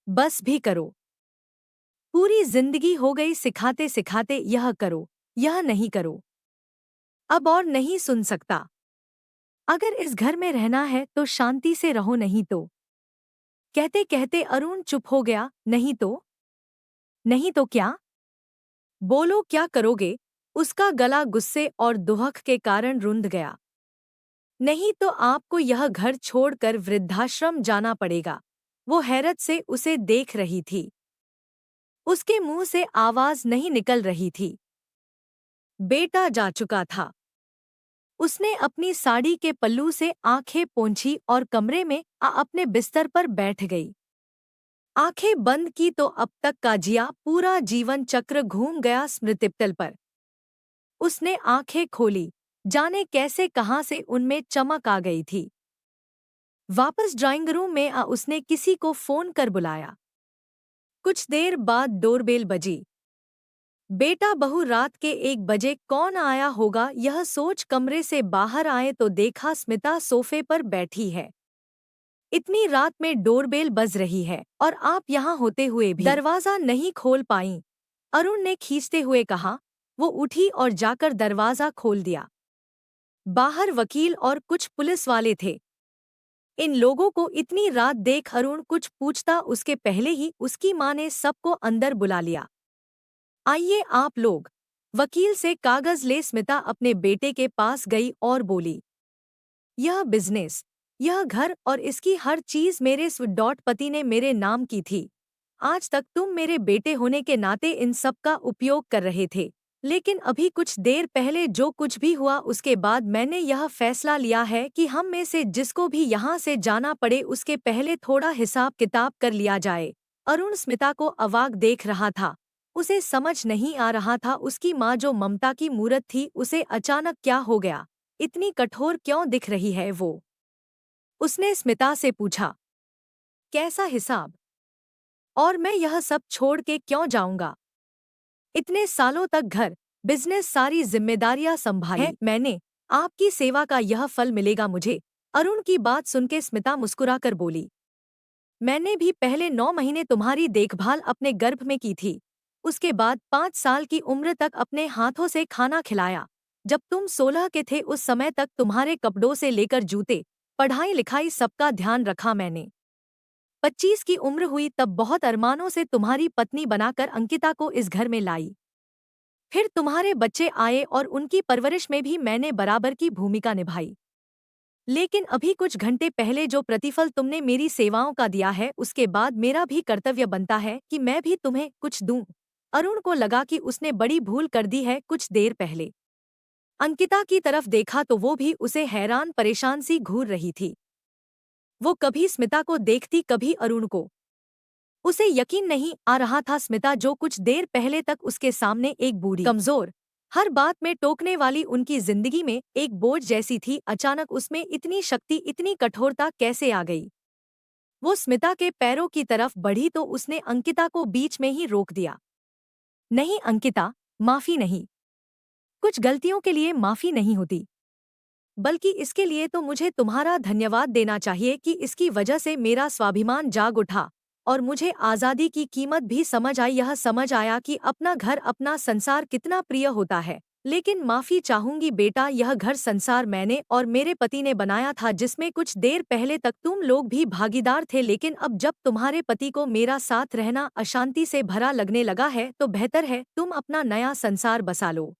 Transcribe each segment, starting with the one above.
बस भी करो। पूरी जिंदगी हो गई सिखाते सिखाते यह करो, यह नहीं करो। अब और नहीं सुन सकता। अगर इस घर में रहना है तो शांति से रहो, नहीं तो। कहते कहते अरुण चुप हो गया। नहीं तो? नहीं तो क्या? बोलो क्या करोगे? उसका गला गुस्से और दुहक के कारण रुंध गया। नहीं तो आपको यह घर छोड़कर वृद्धाश्रम जाना पड़ेगा। वो हैरत से उसे देख रही थी। उसके मुंह से आवाज नहीं निकल रही थी। बेटा जा चुका था। उसने अपनी साड़ी के पल्लू से आंखें पोंछी और कमरे में अपने बिस्तर पर बैठ गई। आंखें बंद की तो अब तक का जिया पूरा जीवन चक्र घूम गया स्मृतिपटल पर। उसने आंखें खोली, जाने कैसे कहां से उनमें चमक आ गई थी। वापस ड्राइंग रूम में उसने किसी को फोन कर बुलाया। कुछ देर बाद डोरबेल बजी। बेटा बहू रात के 1 बजे कौन आया होगा, यह सोच कमरे से बाहर आए तो देखा स्मिता सोफे पर बैठी है। इतनी रात में डोरबेल बज रही है और आप यहाँ होते हुए भी दरवाजा नहीं खोल पाईं? अरुण ने खींचते हुए कहा। वो उठी और जाकर दरवाजा खोल दिया। बाहर वकील और कुछ पुलिस वाले थे। इन लोगों को इतनी रात देख अरुण कुछ पूछता उसके पहले ही उसकी माँ ने सबको अंदर बुला लिया। आइए आप लोग। वकील से कागज ले स्मिता अपने बेटे के पास गई और बोली, यह बिजनेस, यह घर और इसकी हर चीज मेरे स्वीट पति ने मेरे नाम की थी। आज तक तुम मेरे बेटे होने के नाते इन सब का उपयोग कर रहे थे, लेकिन अभी कुछ देर पहले जो कुछ भी हुआ उसके बाद मैंने यह फैसला लिया है कि हम में से जिसको भी यहाँ से जाना पड़े उसके पहले थोड़ा हिसाब किताब कर लिया जाए। अरुण स्मिता को अवाक देख रहा था। उसे समझ नहीं आ रहा था उसकी माँ जो ममता की मूरत थी उसे अचानक क्या हो गया, इतनी कठोर क्यों दिख रही है वो। उसने स्मिता से पूछा, कैसा हिसाब? और मैं यह सब छोड़ के क्यों जाऊंगा? इतने सालों तक घर, बिजनेस, सारी जिम्मेदारियां संभाली है मैंने। आपकी सेवा का यह फल मिलेगा मुझे। अरुण की बात सुनके स्मिता मुस्कुराकर बोली, मैंने भी पहले 9 महीने तुम्हारी देखभाल अपने गर्भ में की थी। उसके बाद 5 साल की उम्र तक अपने हाथों से खाना खिलाया। जब तुम 16 के थे उस समय तक तुम्हारे कपड़ों से लेकर जूते, पढ़ाई लिखाई सबका ध्यान रखा मैंने। 25 की उम्र हुई तब बहुत अरमानों से तुम्हारी पत्नी बनाकर अंकिता को इस घर में लाई। फिर तुम्हारे बच्चे आए और उनकी परवरिश में भी मैंने बराबर की भूमिका निभाई। लेकिन अभी कुछ घंटे पहले जो प्रतिफल तुमने मेरी सेवाओं का दिया है उसके बाद मेरा भी कर्तव्य बनता है कि मैं भी तुम्हें कुछ दूं। अरुण को लगा कि उसने बड़ी भूल कर दी है। कुछ देर पहले अंकिता की तरफ देखा तो वो भी उसे हैरान परेशान सी घूर रही थी। वो कभी स्मिता को देखती कभी अरुण को। उसे यकीन नहीं आ रहा था स्मिता जो कुछ देर पहले तक उसके सामने एक बूढ़ी, कमजोर, हर बात में टोकने वाली उनकी जिंदगी में एक बोझ जैसी थी, अचानक उसमें इतनी शक्ति, इतनी कठोरता कैसे आ गई। वो स्मिता के पैरों की तरफ बढ़ी तो उसने अंकिता को बीच में ही रोक दिया। नहीं अंकिता, माफी नहीं। कुछ गलतियों के लिए माफी नहीं होती, बल्कि इसके लिए तो मुझे तुम्हारा धन्यवाद देना चाहिए कि इसकी वजह से मेरा स्वाभिमान जाग उठा और मुझे आज़ादी की कीमत भी समझ आई। यह समझ आया कि अपना घर, अपना संसार कितना प्रिय होता है। लेकिन माफी चाहूंगी बेटा, यह घर संसार मैंने और मेरे पति ने बनाया था जिसमें कुछ देर पहले तक तुम लोग भी भागीदार थे, लेकिन अब जब तुम्हारे पति को मेरा साथ रहना अशांति से भरा लगने लगा है तो बेहतर है तुम अपना नया संसार बसा लो।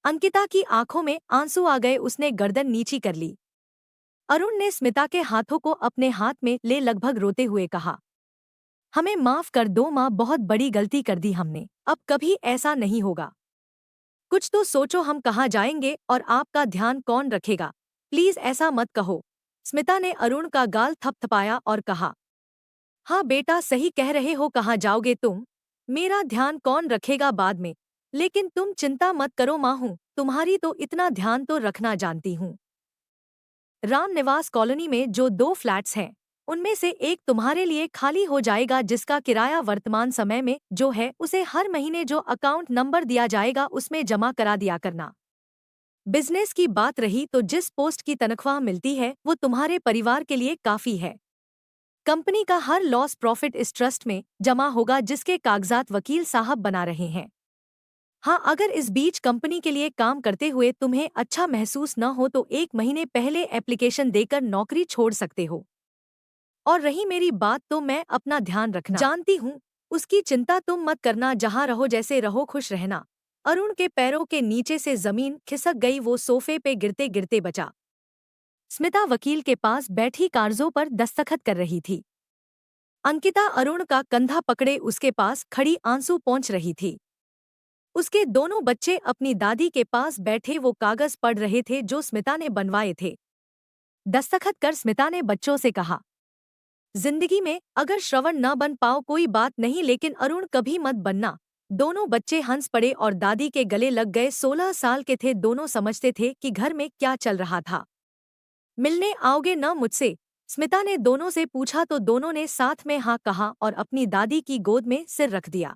अंकिता की आंखों में आंसू आ गए। उसने गर्दन नीची कर ली। अरुण ने स्मिता के हाथों को अपने हाथ में ले लगभग रोते हुए कहा, हमें माफ कर दो माँ, बहुत बड़ी गलती कर दी हमने, अब कभी ऐसा नहीं होगा। कुछ तो सोचो, हम कहाँ जाएंगे और आपका ध्यान कौन रखेगा? प्लीज ऐसा मत कहो। स्मिता ने अरुण का गाल थपथपाया और कहा, हाँ बेटा सही कह रहे हो, कहाँ जाओगे तुम? मेरा ध्यान कौन रखेगा बाद में? लेकिन तुम चिंता मत करो माँ, हूँ तुम्हारी तो इतना ध्यान तो रखना जानती हूँ। राम निवास कॉलोनी में जो 2 फ्लैट्स हैं उनमें से एक तुम्हारे लिए खाली हो जाएगा, जिसका किराया वर्तमान समय में जो है उसे हर महीने जो अकाउंट नंबर दिया जाएगा उसमें जमा करा दिया करना। बिजनेस की बात रही तो जिस पोस्ट की तनख्वाह मिलती है वो तुम्हारे परिवार के लिए काफी है। कंपनी का हर लॉस प्रॉफिट इस ट्रस्ट में जमा होगा जिसके कागजात वकील साहब बना रहे हैं। हाँ, अगर इस बीच कंपनी के लिए काम करते हुए तुम्हें अच्छा महसूस न हो तो 1 महीने पहले एप्लीकेशन देकर नौकरी छोड़ सकते हो। और रही मेरी बात तो मैं अपना ध्यान रखना जानती हूँ, उसकी चिंता तुम मत करना, जहाँ रहो जैसे रहो खुश रहना। अरुण के पैरों के नीचे से जमीन खिसक गई, वो सोफे पे गिरते गिरते बचा। स्मिता वकील के पास बैठी कागजों पर दस्तखत कर रही थी। अंकिता अरुण का कंधा पकड़े उसके पास खड़ी आंसू पोंछ रही थी। उसके दोनों बच्चे अपनी दादी के पास बैठे वो कागज पढ़ रहे थे जो स्मिता ने बनवाए थे। दस्तखत कर स्मिता ने बच्चों से कहा, जिंदगी में अगर श्रवण न बन पाओ कोई बात नहीं, लेकिन अरुण कभी मत बनना। दोनों बच्चे हंस पड़े और दादी के गले लग गए। 16 साल के थे दोनों, समझते थे कि घर में क्या चल रहा था। मिलने आओगे न मुझसे? स्मिता ने दोनों से पूछा तो दोनों ने साथ में हाँ कहा और अपनी दादी की गोद में सिर रख दिया।